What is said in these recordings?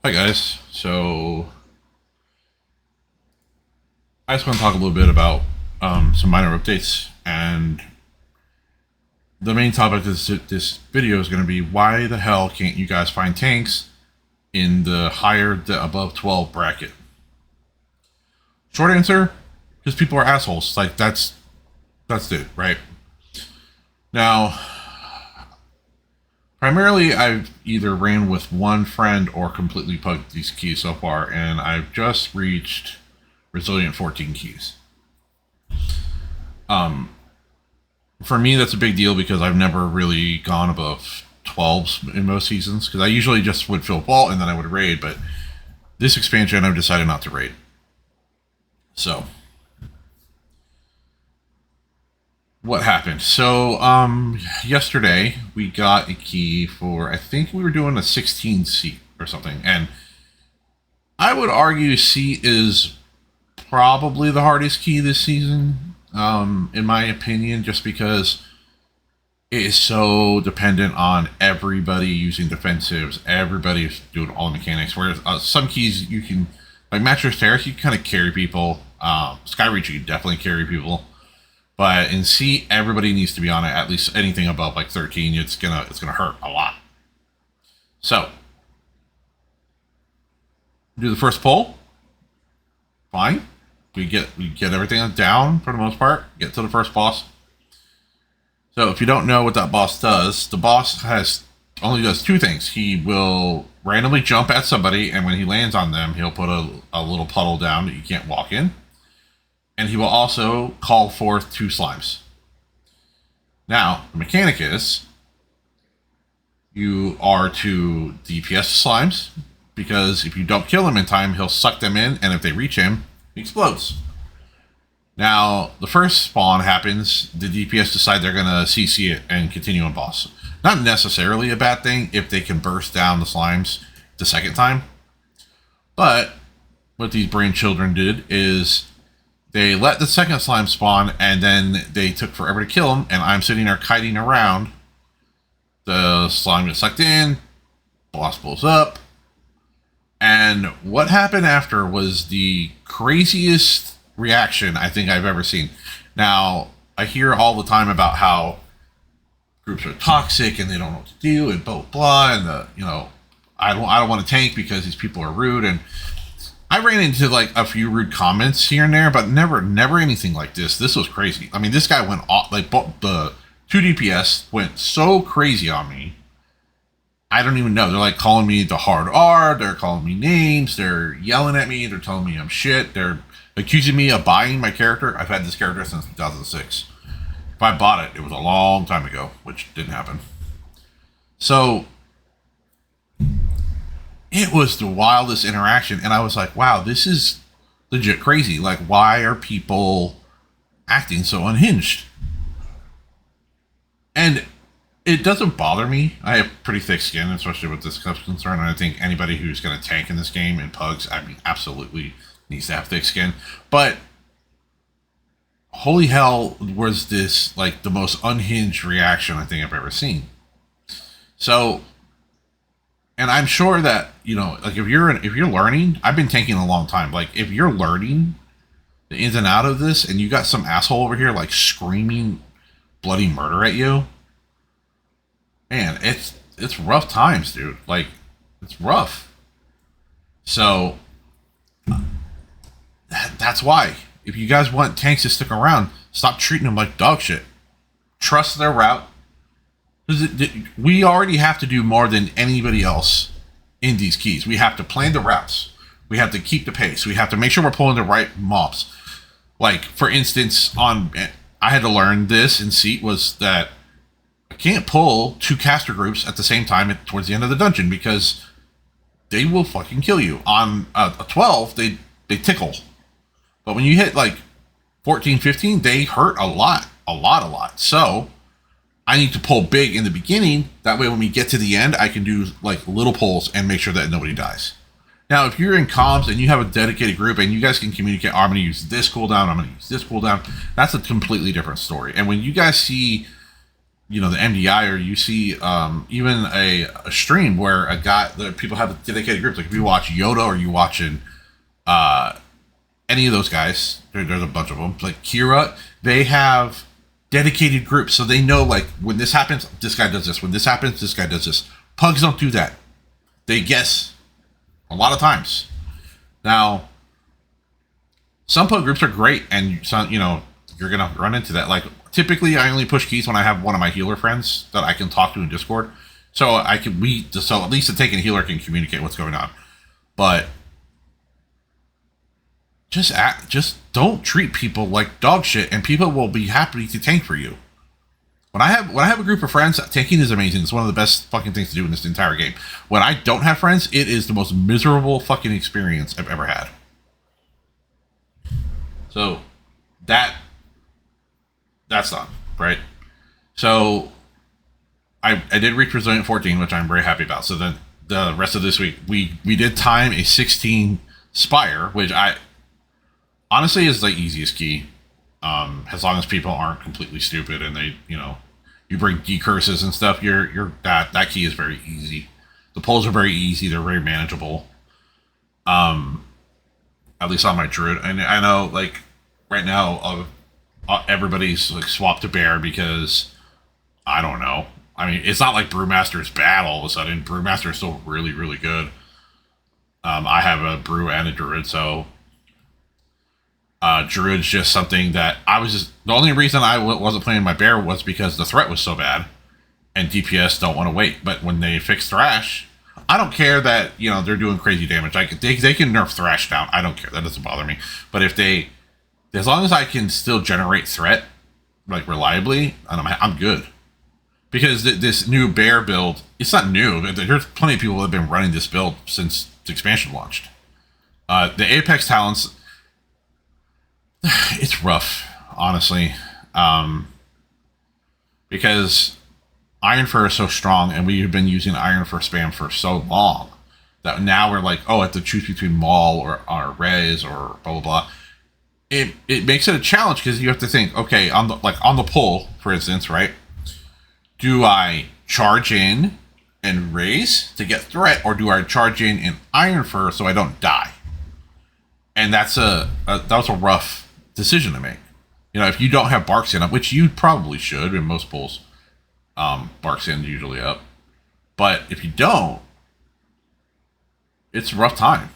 Hi guys. So I just want to talk a little bit about some minor updates, and the main topic of this video is going to be why the hell can't you guys find tanks in the higher the above 12 bracket? Short answer: because people are assholes. Like that's it, right? Now, primarily, I've either ran with one friend or completely plugged these keys so far, and I've just reached resilient 14 keys. For me, that's a big deal because I've never really gone above 12s in most seasons, because I usually just would fill vault and then I would raid, but this expansion I've decided not to raid. So, what happened? So, yesterday we got a key for, I think we were doing a 16 seat or something, and I would argue seat is probably the hardest key this season, in my opinion, just because it is so dependent on everybody using defensives, everybody's doing all the mechanics, whereas some keys you can, like Mattress Terrace, you can kind of carry people. Skyreach, you can definitely carry people. But in C, everybody needs to be on it. At least anything above like 13, it's gonna hurt a lot. So, do the first pull. Fine. We get everything down for the most part. Get to the first boss. So if you don't know what that boss does, the boss only does two things. He will randomly jump at somebody, and when he lands on them, he'll put a little puddle down that you can't walk in. And he will also call forth two slimes. Now, the mechanic is you are to DPS slimes, because if you don't kill him in time, he'll suck them in, and if they reach him, he explodes. Now, the first spawn happens, the DPS decide they're going to CC it and continue on boss. Not necessarily a bad thing if they can burst down the slimes the second time. But what these brain children did is they let the second slime spawn, and then they took forever to kill him, and I'm sitting there kiting around. The slime gets sucked in, boss blows up, and what happened after was the craziest reaction I think I've ever seen. Now, I hear all the time about how groups are toxic and they don't know what to do and blah blah, and I don't want to tank because these people are rude, and I ran into like a few rude comments here and there, but never anything like this. This was crazy. I mean, this guy went off, like the 2 DPS went so crazy on me. I don't even know. They're like calling me the hard R. They're calling me names. They're yelling at me. They're telling me I'm shit. They're accusing me of buying my character. I've had this character since 2006. If I bought it, it was a long time ago, which didn't happen. So it was the wildest interaction, and I was like, wow, this is legit crazy. Like, why are people acting so unhinged? And it doesn't bother me. I have pretty thick skin, especially with this stuff concerned. And I think anybody who's going to tank in this game in pugs, I mean, absolutely needs to have thick skin. But holy hell, was this like the most unhinged reaction I think I've ever seen. So, and I'm sure that, like if you're learning, I've been tanking a long time. Like if you're learning the ins and out of this, and you got some asshole over here like screaming bloody murder at you, man, it's rough times, dude. Like, it's rough. So that's why, if you guys want tanks to stick around, stop treating them like dog shit. Trust their route. We already have to do more than anybody else in these keys. We have to plan the routes. We have to keep the pace. We have to make sure we're pulling the right mobs. Like, for instance, I had to learn this in Seat, was that I can't pull two caster groups at the same time towards the end of the dungeon, because they will fucking kill you. On a 12, they tickle. But when you hit like 14, 15, they hurt a lot. So I need to pull big in the beginning. That way when we get to the end, I can do like little pulls and make sure that nobody dies. Now, if you're in comms and you have a dedicated group and you guys can communicate, I'm going to use this cooldown, I'm going to use this cooldown, that's a completely different story. And when you guys see the MDI, or you see even a stream where the people have dedicated groups. Like if you watch Yoda or you watching any of those guys, there's a bunch of them. Like Kira, they have dedicated groups, so they know like when this happens, this guy does this. When this happens, this guy does this. Pugs don't do that. They guess a lot of times. Now, some pug groups are great, and some you're gonna run into that. Like typically, I only push keys when I have one of my healer friends that I can talk to in Discord, so at least the taken healer can communicate what's going on. But just don't treat people like dog shit, and people will be happy to tank for you. When I have a group of friends, tanking is amazing. It's one of the best fucking things to do in this entire game. When I don't have friends, it is the most miserable fucking experience I've ever had. So that's done, right? So I did reach Resilient 14, which I'm very happy about. So then the rest of this week, we did time a 16 Spire, which I honestly is the easiest key. As long as people aren't completely stupid and they, you bring decurses and stuff, that key is very easy. The pulls are very easy. They're very manageable. At least on my druid. And I know, like, right now, everybody's like swapped to bear because I don't know. I mean, it's not like Brewmaster is bad all of a sudden. Brewmaster is still really, really good. I have a brew and a druid, so druid's just something that the only reason I wasn't playing my bear was because the threat was so bad, and DPS don't want to wait. But when they fix Thrash, I don't care that they're doing crazy damage. They can nerf Thrash down. I don't care. That doesn't bother me. But as long as I can still generate threat like reliably, I'm good. Because this new bear build, it's not new. There's plenty of people that have been running this build since the expansion launched. The Apex talents, it's rough, honestly, because Iron Fur is so strong, and we've been using Iron Fur spam for so long that now we're like, I have to choose between Maul or Rez or blah blah blah. It makes it a challenge because you have to think, okay, on the pull, for instance, right? Do I charge in and raise to get threat, or do I charge in and Iron Fur so I don't die? And that was a rough decision to make. If you don't have Barks in up, which you probably should in most pulls, Barks in usually up. But if you don't, it's a rough time.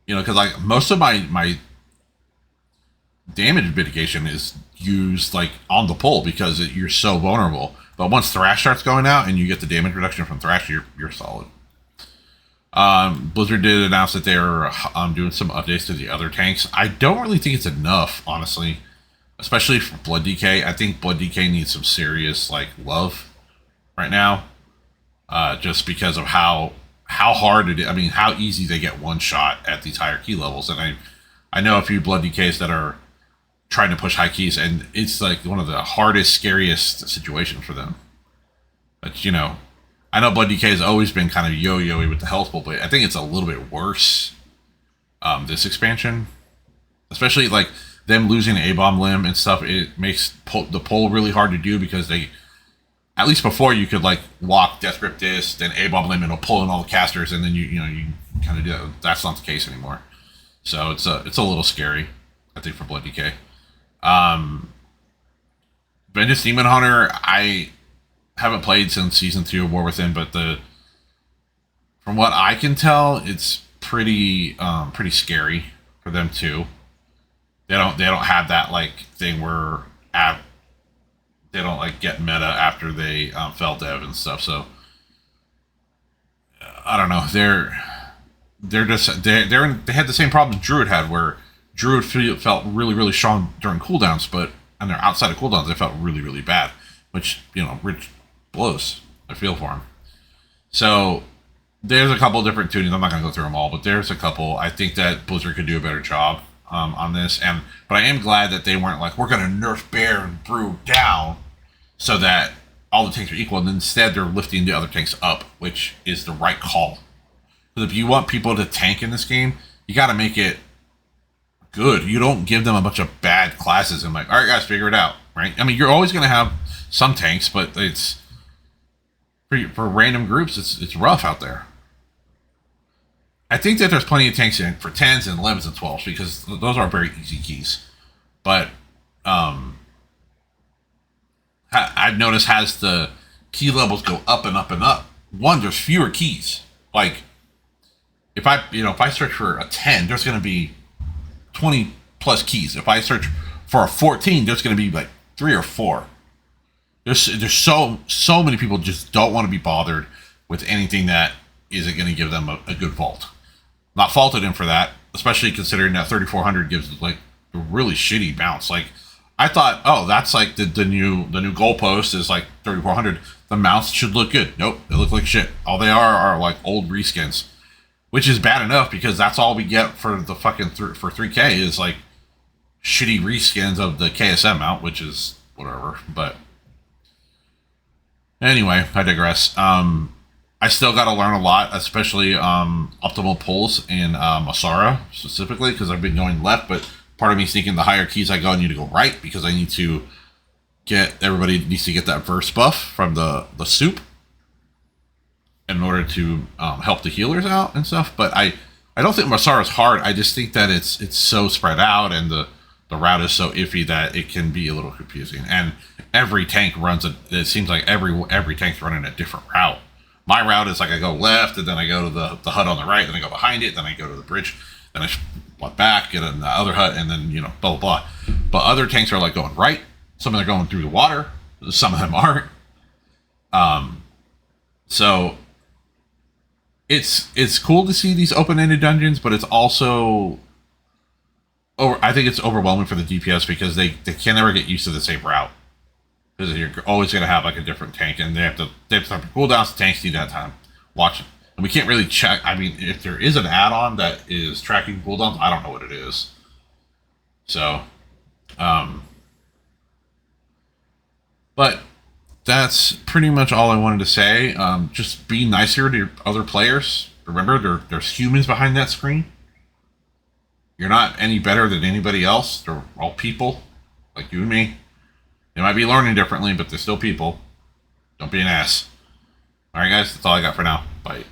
Because like most of my damage mitigation is used like on the pull because you're so vulnerable. But once Thrash starts going out and you get the damage reduction from Thrash, you're solid. Blizzard did announce that they're doing some updates to the other tanks. I don't really think it's enough, honestly, especially for Blood DK. I think Blood DK needs some serious love right now, just because of how hard it is. I mean, how easy they get one shot at these higher key levels. And I know a few Blood DKs that are trying to push high keys, and it's like one of the hardest, scariest situations for them. But I know Blood DK has always been kind of yo-yo-y with the health pool, but I think it's a little bit worse this expansion. Especially like them losing A-bomb limb and stuff, it makes the pull really hard to do because they, at least before, you could walk Death Grip this, then A-bomb limb, and it'll pull in all the casters, and then you kind of do that. That's not the case anymore. So it's a little scary, I think, for Blood DK. Vengeance Demon Hunter, I haven't played since season 2 of War Within, but from what I can tell, it's pretty scary for them too. They don't have that thing where they don't get meta after they fell dev and stuff. So I don't know. They had the same problem Druid had, where Druid felt really, really strong during cooldowns, but and they're outside of cooldowns, they felt really, really bad, which Rich blows. I feel for him. So there's a couple different tunings. I'm not going to go through them all, but there's a couple. I think that Blizzard could do a better job on this, but I am glad that they weren't we're going to nerf Bear and Brew down so that all the tanks are equal, and instead they're lifting the other tanks up, which is the right call. Because if you want people to tank in this game, you got to make it good. You don't give them a bunch of bad classes and all right, guys, figure it out, right? I mean, you're always going to have some tanks, but it's for random groups. It's rough out there. I think that there's plenty of tanks in for 10s and 11s and 12s because those are very easy keys. But I've noticed as the key levels go up and up and up, one, there's fewer keys. Like if I search for a 10, there's going to be 20 plus keys. If I search for a 14, there's going to be like 3 or 4. There's so many people just don't want to be bothered with anything that isn't going to give them a good vault. Not faulted him for that, especially considering that 3400 gives like a really shitty bounce. Like I thought, oh, that's like the new goalpost is like 3400. The mounts should look good. Nope, they look like shit. All they are like old reskins, which is bad enough because that's all we get for the fucking for 3K is like shitty reskins of the KSM mount, which is whatever. But anyway, I digress. I still got to learn a lot, especially optimal pulls in Masara specifically because I've been going left, but part of me is thinking the higher keys I go, I need to go right because I need to everybody needs to get that verse buff from the soup in order to help the healers out and stuff. But I don't think Masara is hard. I just think that it's so spread out and the route is so iffy that it can be a little confusing. And every tank runs it seems like every tank's running a different route. My route is like I go left and then I go to the hut on the right, then I go behind it, then I go to the bridge, then I walk back, get in the other hut, and then blah blah blah. But other tanks are like going right. Some of them are going through the water. Some of them aren't. So it's cool to see these open-ended dungeons, but it's also I think it's overwhelming for the DPS because they can never get used to the same route. Because you're always going to have like a different tank, and they have to cooldowns. Tanks need that time. Watch it, and we can't really check. I mean, if there is an add-on that is tracking cooldowns, I don't know what it is. So, but that's pretty much all I wanted to say. Just be nicer to your other players. Remember, there's humans behind that screen. You're not any better than anybody else. They're all people, like you and me. They might be learning differently, but they're still people. Don't be an ass. Alright guys, that's all I got for now. Bye.